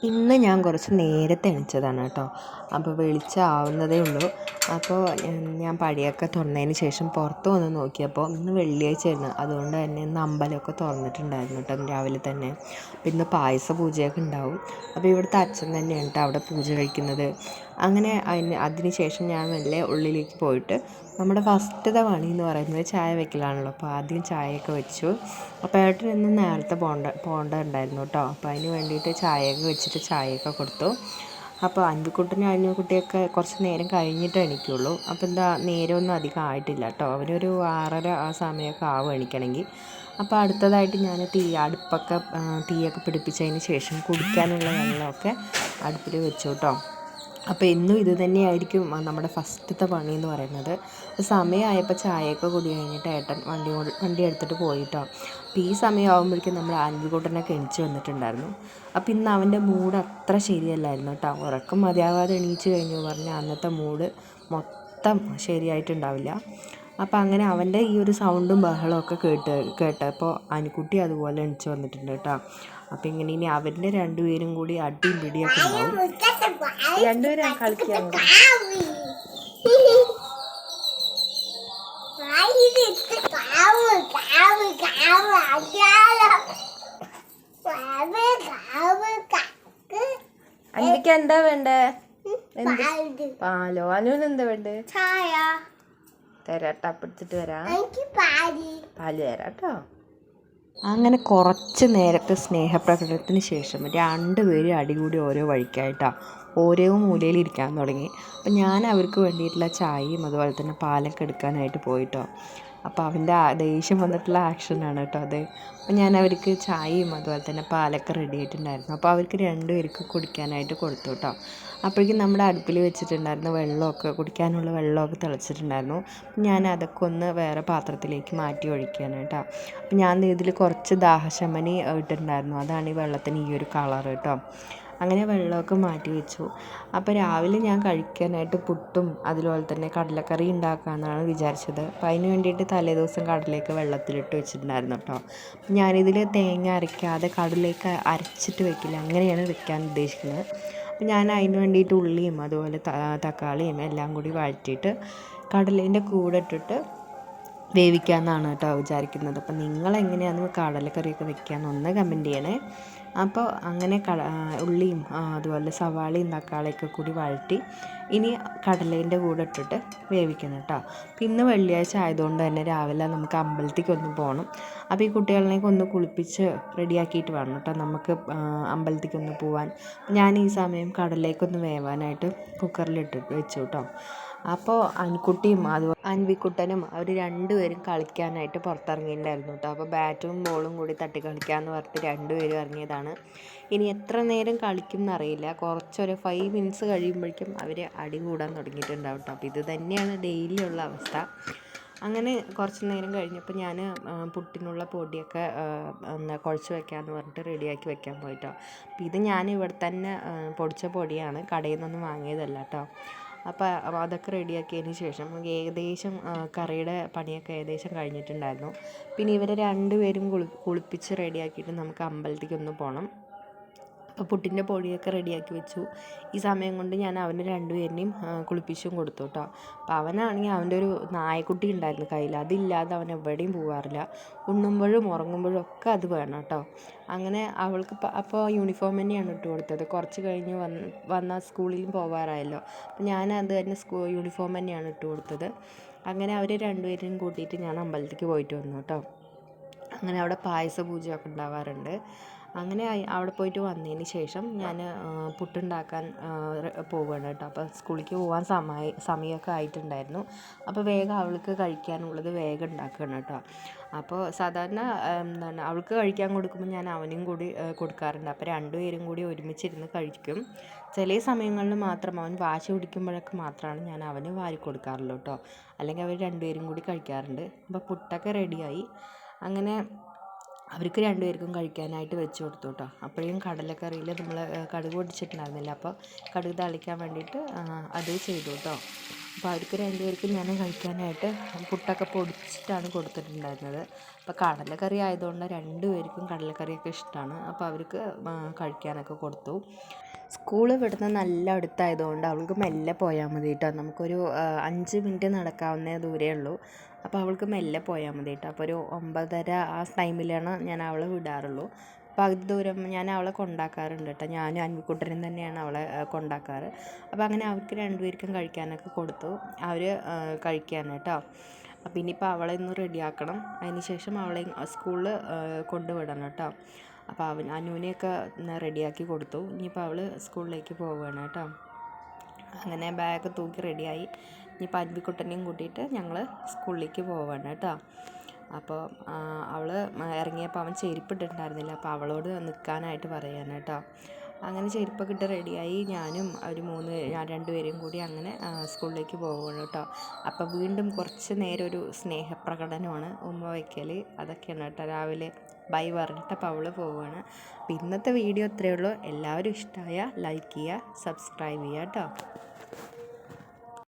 ഇന്ന് ഞാൻ കുറച്ച് നേരത്തെ എണീച്ചതാണ് കേട്ടോ. അപ്പോൾ വെളിച്ചമാവുന്നതേ ഉള്ളൂ. അപ്പോൾ ഞാൻ പടിയൊക്കെ തുറന്നതിന് ശേഷം പുറത്ത് വന്ന് നോക്കിയപ്പോൾ ഇന്ന് വെള്ളിയാഴ്ചയായിരുന്നു. അതുകൊണ്ട് തന്നെ ഇന്ന് അമ്പലമൊക്കെ തുറന്നിട്ടുണ്ടായിരുന്നു കേട്ടോ രാവിലെ തന്നെ. അപ്പോൾ ഇന്ന് പായസ പൂജയൊക്കെ ഉണ്ടാവും. അപ്പോൾ ഇവിടുത്തെ അച്ഛൻ തന്നെയാണ് കേട്ടോ അവിടെ പൂജ കഴിക്കുന്നത്. അങ്ങനെ അതിന് ശേഷം ഞാൻ മെല്ലെ ഉള്ളിലേക്ക് പോയിട്ട് നമ്മുടെ ഫസ്റ്റത്തെ പണി എന്ന് പറയുന്നത് ചായ വെക്കലാണല്ലോ. അപ്പോൾ ആദ്യം ചായയൊക്കെ വെച്ചു. അപ്പോൾ ഏട്ടൻ ഇന്ന് നേരത്തെ പോകേണ്ടതുണ്ടായിരുന്നു കേട്ടോ. അപ്പോൾ അതിന് വേണ്ടിയിട്ട് ചായയൊക്കെ വെച്ചിട്ട് ചായയൊക്കെ കൊടുത്തു. അപ്പോൾ അൻവിക്കുട്ടനും അനിക്കുട്ടിയൊക്കെ കുറച്ച് നേരം കഴിഞ്ഞിട്ട് എണീക്കുള്ളൂ. അപ്പോൾ നേരമൊന്നും അധികം ആയിട്ടില്ല കേട്ടോ. അവരൊരു 6:30 ആ സമയമൊക്കെ ആവും എണീക്കണമെങ്കിൽ. അപ്പോൾ അടുത്തതായിട്ട് ഞാൻ തീയൊക്കെ പിടിപ്പിച്ചതിന് ശേഷം കുടിക്കാനുള്ള വെള്ളമൊക്കെ അടുപ്പിൽ വെച്ചു കേട്ടോ. അപ്പോൾ എന്നും ഇത് തന്നെയായിരിക്കും നമ്മുടെ ഫസ്റ്റത്തെ പണി എന്ന് പറയുന്നത്. സമയമായപ്പോൾ ചായയൊക്കെ കുടി കഴിഞ്ഞിട്ട് ഏട്ടൻ വണ്ടി എടുത്തിട്ട് പോയിട്ടോ. അപ്പോൾ ഈ സമയമാകുമ്പോഴേക്കും നമ്മൾ അൻവിക്കുട്ടനൊക്കെ എണീച്ച് വന്നിട്ടുണ്ടായിരുന്നു. അപ്പോൾ ഇന്ന് അവൻ്റെ മൂഡ് അത്ര ശരിയല്ലായിരുന്നു കേട്ടോ. ഉറക്കം മതിയാവാതെ എണീച്ച് കഴിഞ്ഞു പറഞ്ഞാൽ അന്നത്തെ മൂഡ് മൊത്തം ശരിയായിട്ടുണ്ടാവില്ല. അപ്പോൾ അങ്ങനെ അവൻ്റെ ഈ ഒരു സൗണ്ടും ബഹളമൊക്കെ കേട്ടപ്പോൾ അനുക്കുട്ടി അതുപോലെ എണീച്ച് വന്നിട്ടുണ്ട് കേട്ടോ. അപ്പോൾ ഇങ്ങനെ ഇനി അവരുടെ രണ്ടുപേരും കൂടി അടിയും പിടിയൊക്കെ ഉണ്ടാവും. രണ്ടുപേരും കളിക്കാൻ അനിക്ക് എന്താ വേണ്ടേ? പാലോ? അനുവിന് എന്താ വേണ്ടേ? തരാട്ടോ, പിടിച്ചിട്ട് വരാം. പാല് തരാട്ടോ. അങ്ങനെ കുറച്ച് നേരത്തെ സ്നേഹപ്രകടനത്തിന് ശേഷം രണ്ടുപേരും അടികൂടി ഓരോ വഴിക്കായിട്ടാണ് ഓരോ മൂലയിൽ ഇരിക്കാൻ തുടങ്ങി. അപ്പം ഞാൻ അവർക്ക് വേണ്ടിയിട്ടുള്ള ചായയും അതുപോലെ തന്നെ പാലൊക്കെ എടുക്കാനായിട്ട് പോയിട്ടോ. അപ്പോൾ അവൻ്റെ ദേഷ്യം വന്നിട്ടുള്ള ആക്ഷനാണ് കേട്ടോ അത്. അപ്പോൾ ഞാൻ അവർക്ക് ചായയും അതുപോലെ തന്നെ പാലൊക്കെ റെഡി ആയിട്ടുണ്ടായിരുന്നു. അപ്പോൾ അവർക്ക് രണ്ടുപേർക്ക് കുടിക്കാനായിട്ട് കൊടുത്തു കേട്ടോ. അപ്പോഴേക്കും നമ്മുടെ അടുപ്പിൽ വെച്ചിട്ടുണ്ടായിരുന്ന കുടിക്കാനുള്ള വെള്ളമൊക്കെ തിളച്ചിട്ടുണ്ടായിരുന്നു. ഞാൻ അതൊക്കെ ഒന്ന് വേറെ പാത്രത്തിലേക്ക് മാറ്റി ഒഴിക്കുകയാണ് കേട്ടോ. അപ്പം ഞാൻ ഇതിൽ കുറച്ച് ദാഹശമനി ഇട്ടിട്ടുണ്ടായിരുന്നു. അതാണ് ഈ വെള്ളത്തിന് ഈ ഒരു കളർ കേട്ടോ. അങ്ങനെ വെള്ളമൊക്കെ മാറ്റി വെച്ചു. അപ്പോൾ രാവിലെ ഞാൻ കഴിക്കാനായിട്ട് പുട്ടും അതുപോലെ തന്നെ കടലക്കറി ഉണ്ടാക്കാമെന്നാണ് വിചാരിച്ചത്. അപ്പോൾ അതിന് വേണ്ടിയിട്ട് തലേദിവസം കടലയൊക്കെ വെള്ളത്തിലിട്ട് വെച്ചിട്ടുണ്ടായിരുന്നു കേട്ടോ. ഞാനിതിൽ തേങ്ങ അരയ്ക്കാതെ കടലയൊക്കെ അരച്ചിട്ട് വെക്കില്ല, അങ്ങനെയാണ് വെക്കാൻ ഉദ്ദേശിക്കുന്നത്. അപ്പോൾ ഞാൻ അതിന് വേണ്ടിയിട്ട് ഉള്ളിയും അതുപോലെ തക്കാളിയും എല്ലാം കൂടി വഴറ്റിയിട്ട് കടലേൻ്റെ കൂടെ ഇട്ടിട്ട് വേവിക്കാമെന്നാണ് കേട്ടോ വിചാരിക്കുന്നത്. അപ്പോൾ നിങ്ങളെങ്ങനെയാണ് കടലക്കറിയൊക്കെ വെക്കാമെന്ന് ഒന്ന് കമൻറ്റ് ചെയ്യണേ. അപ്പോൾ അങ്ങനെ ഉള്ളിയും അതുപോലെ സവാളയും തക്കാളിയൊക്കെ കൂടി വഴറ്റി ഇനി കടലേൻ്റെ കൂടെ ഇട്ടിട്ട് വേവിക്കണം കേട്ടോ. പിന്നെ വെള്ളിയാഴ്ച ആയതുകൊണ്ട് തന്നെ രാവിലെ നമുക്ക് അമ്പലത്തേക്കൊന്ന് പോകണം. അപ്പോൾ ഈ കുട്ടികളെയൊക്കെ ഒന്ന് കുളിപ്പിച്ച് റെഡിയാക്കിയിട്ട് വേണം കേട്ടോ നമുക്ക് അമ്പലത്തേക്കൊന്ന് പോകാൻ. ഞാൻ ഈ സമയം കടലേക്കൊന്ന് വേവാനായിട്ട് കുക്കറിലിട്ടിട്ട് വെച്ചു കേട്ടോ. അപ്പോൾ അൻകുട്ടിയും അതുപോലെ അൻവിക്കുട്ടനും അവർ രണ്ടുപേരും കളിക്കാനായിട്ട് പുറത്തിറങ്ങിയിട്ടുണ്ടായിരുന്നു കേട്ടോ. അപ്പോൾ ബാറ്റും ബോളും കൂടി തട്ടി കളിക്കാമെന്ന് പറഞ്ഞിട്ട് രണ്ടുപേരും ഇറങ്ങിയതാണ്. ഇനി എത്ര നേരം കളിക്കും എന്നറിയില്ല. കുറച്ചൊരു 5 മിനിറ്റ്സ് കഴിയുമ്പോഴേക്കും അവർ അടി കൂടാൻ തുടങ്ങിയിട്ടുണ്ടാവും കേട്ടോ. അപ്പോൾ ഇത് തന്നെയാണ് ഡെയിലി ഉള്ള അവസ്ഥ. അങ്ങനെ കുറച്ച് നേരം കഴിഞ്ഞപ്പോൾ ഞാൻ പുട്ടിനുള്ള പൊടിയൊക്കെ കുഴച്ച് വെക്കാമെന്ന് പറഞ്ഞിട്ട് റെഡിയാക്കി വെക്കാൻ പോയിട്ടോ. അപ്പോൾ ഇത് ഞാൻ ഇവിടെ തന്നെ പൊടിച്ച പൊടിയാണ്, കടയിൽ നിന്നൊന്നും വാങ്ങിയതല്ല കേട്ടോ. അപ്പോൾ അതൊക്കെ റെഡിയാക്കിയതിന് ശേഷം ഏകദേശം കറിയുടെ പണിയൊക്കെ ഏകദേശം കഴിഞ്ഞിട്ടുണ്ടായിരുന്നു. പിന്നെ ഇവരെ രണ്ടുപേരും കുളിപ്പിച്ച് റെഡിയാക്കിയിട്ട് നമുക്ക് അമ്പലത്തേക്കൊന്ന് പോകണം. അപ്പോൾ പുട്ടിൻ്റെ പൊടിയൊക്കെ റെഡിയാക്കി വെച്ചു. ഈ സമയം കൊണ്ട് ഞാൻ അവന് രണ്ടുപേരെയും കുളിപ്പിച്ചും കൊടുത്തു കേട്ടോ. അപ്പോൾ അവനാണെങ്കിൽ അവൻ്റെ ഒരു നായക്കുട്ടി ഉണ്ടായിരുന്നു കയ്യിൽ, അതില്ലാതെ അവൻ എവിടെയും പോകാറില്ല. ഉണ്ണുമ്പോഴും ഉറങ്ങുമ്പോഴും ഒക്കെ അത് വേണം കേട്ടോ. അങ്ങനെ അവൾക്ക് അപ്പോൾ യൂണിഫോം തന്നെയാണ് ഇട്ട് കൊടുത്തത്. കുറച്ച് കഴിഞ്ഞ് വന്നാൽ സ്കൂളിലും പോകാറായല്ലോ. അപ്പോൾ ഞാൻ അത് തന്നെ യൂണിഫോം തന്നെയാണ് ഇട്ട് കൊടുത്തത്. അങ്ങനെ അവർ രണ്ടുപേരെയും കൂട്ടിയിട്ട് ഞാൻ അമ്പലത്തേക്ക് പോയിട്ട് വന്നു കേട്ടോ. അങ്ങനെ അവിടെ പായസ പൂജയൊക്കെ ഉണ്ടാവാറുണ്ട്. അങ്ങനെ അവിടെ പോയിട്ട് വന്നതിന് ശേഷം ഞാൻ പുട്ടുണ്ടാക്കാൻ പോവുകയാണ് കേട്ടോ. അപ്പോൾ സ്കൂളിലേക്ക് പോകാൻ സമയമൊക്കെ ആയിട്ടുണ്ടായിരുന്നു. അപ്പോൾ വേഗം അവൾക്ക് കഴിക്കാനുള്ളത് വേഗം ഉണ്ടാക്കുകയാണ് കേട്ടോ. അപ്പോൾ സാധാരണ അവൾക്ക് കഴിക്കാൻ കൊടുക്കുമ്പോൾ ഞാൻ അവനും കൂടി കൊടുക്കാറുണ്ട്. അപ്പോൾ രണ്ടുപേരും കൂടി ഒരുമിച്ചിരുന്ന് കഴിക്കും. ചില സമയങ്ങളിൽ മാത്രം അവൻ വാശി പിടിക്കുമ്പോഴൊക്കെ മാത്രമാണ് ഞാൻ അവന് വാരി കൊടുക്കാറുള്ളൂ കേട്ടോ. അല്ലെങ്കിൽ അവർ രണ്ടുപേരും കൂടി കഴിക്കാറുണ്ട്. അപ്പോൾ പുട്ടൊക്കെ റെഡിയായി. അങ്ങനെ അവർക്ക് രണ്ടുപേർക്കും കഴിക്കാനായിട്ട് വെച്ച് കൊടുത്തു കേട്ടോ. അപ്പോഴും കടലക്കറിയിൽ നമ്മൾ കടുക് പൊടിച്ചിട്ടുണ്ടായിരുന്നില്ല, അപ്പോൾ കടുക് താളിക്കാൻ വേണ്ടിയിട്ട് അത് ചെയ്തു കേട്ടോ. അപ്പോൾ അവർക്ക് രണ്ടുപേർക്കും ഞാൻ കഴിക്കാനായിട്ട് പുട്ടൊക്കെ പൊടിച്ചിട്ടാണ് കൊടുത്തിട്ടുണ്ടായിരുന്നത്. അപ്പോൾ കടലക്കറി ആയതുകൊണ്ട് രണ്ടുപേർക്കും കടലക്കറിയൊക്കെ ഇഷ്ടമാണ്. അപ്പോൾ അവർക്ക് കഴിക്കാനൊക്കെ കൊടുത്തു. സ്കൂൾ ഇവിടുന്ന് നല്ല അടുത്തായതുകൊണ്ട് അവൾക്ക് മെല്ലെ പോയാൽ മതി കേട്ടോ. നമുക്കൊരു 5 മിനിറ്റ് നടക്കാവുന്ന ദൂരേ ഉള്ളൂ. അപ്പോൾ അവൾക്ക് മെല്ലെ പോയാൽ മതി കേട്ടോ. അപ്പോൾ ഒരു 9:30 ആ ടൈമിലാണ് ഞാൻ അവളെ വിടാറുള്ളൂ. പകുതി ദൂരം ഞാൻ അവളെ കൊണ്ടാക്കാറുണ്ട് കേട്ടോ. ഞാനും അൻവിക്കുട്ടനും തന്നെയാണ് അവളെ കൊണ്ടാക്കാറ്. അപ്പോൾ അങ്ങനെ അവർക്ക് രണ്ടുപേർക്കും കഴിക്കാനൊക്കെ കൊടുത്തു. അവർ കഴിക്കാൻ കേട്ടോ. അപ്പോൾ ഇനിയിപ്പോൾ അവളെ ഒന്ന് റെഡിയാക്കണം. അതിന് ശേഷം അവളെ സ്കൂളിൽ കൊണ്ടുവിടണം കേട്ടോ. അപ്പോൾ അനുവിനെയൊക്കെ റെഡിയാക്കി കൊടുത്തു. ഇനിയിപ്പോൾ അവൾ സ്കൂളിലേക്ക് പോവുകയാണ് കേട്ടോ. അങ്ങനെ ബാഗ് തൂക്കി റെഡിയായി. ഇനിയിപ്പോൾ അൻവിക്കുട്ടനെയും കൂട്ടിയിട്ട് ഞങ്ങൾ സ്കൂളിലേക്ക് പോവുകയാണ് കേട്ടോ. അപ്പോൾ അവൾ ഇറങ്ങിയപ്പോൾ അവൻ ചെരുപ്പിട്ടിട്ടുണ്ടായിരുന്നില്ല. അപ്പോൾ അവളോട് നിൽക്കാനായിട്ട് പറയുകയാണ് കേട്ടോ. അങ്ങനെ ചെരുപ്പൊക്കെ ഇട്ട് റെഡിയായി ഞാനും രണ്ടുപേരും കൂടി അങ്ങനെ സ്കൂളിലേക്ക് പോവുകയാണ് കേട്ടോ. അപ്പോൾ വീണ്ടും കുറച്ച് നേരം ഒരു സ്നേഹപ്രകടനമാണ്, ഉമ്മ വയ്ക്കൽ, അതൊക്കെയാണ് കേട്ടോ. രാവിലെ ബൈ പറഞ്ഞിട്ട് അപ്പോൾ അവൾ പോവുകയാണ്. അപ്പോൾ ഇന്നത്തെ വീഡിയോ ഇത്രയേ ഉള്ളൂ. എല്ലാവരും ഇഷ്ടമായ ലൈക്ക് ചെയ്യുക, സബ്സ്ക്രൈബ് ചെയ്യുക കേട്ടോ.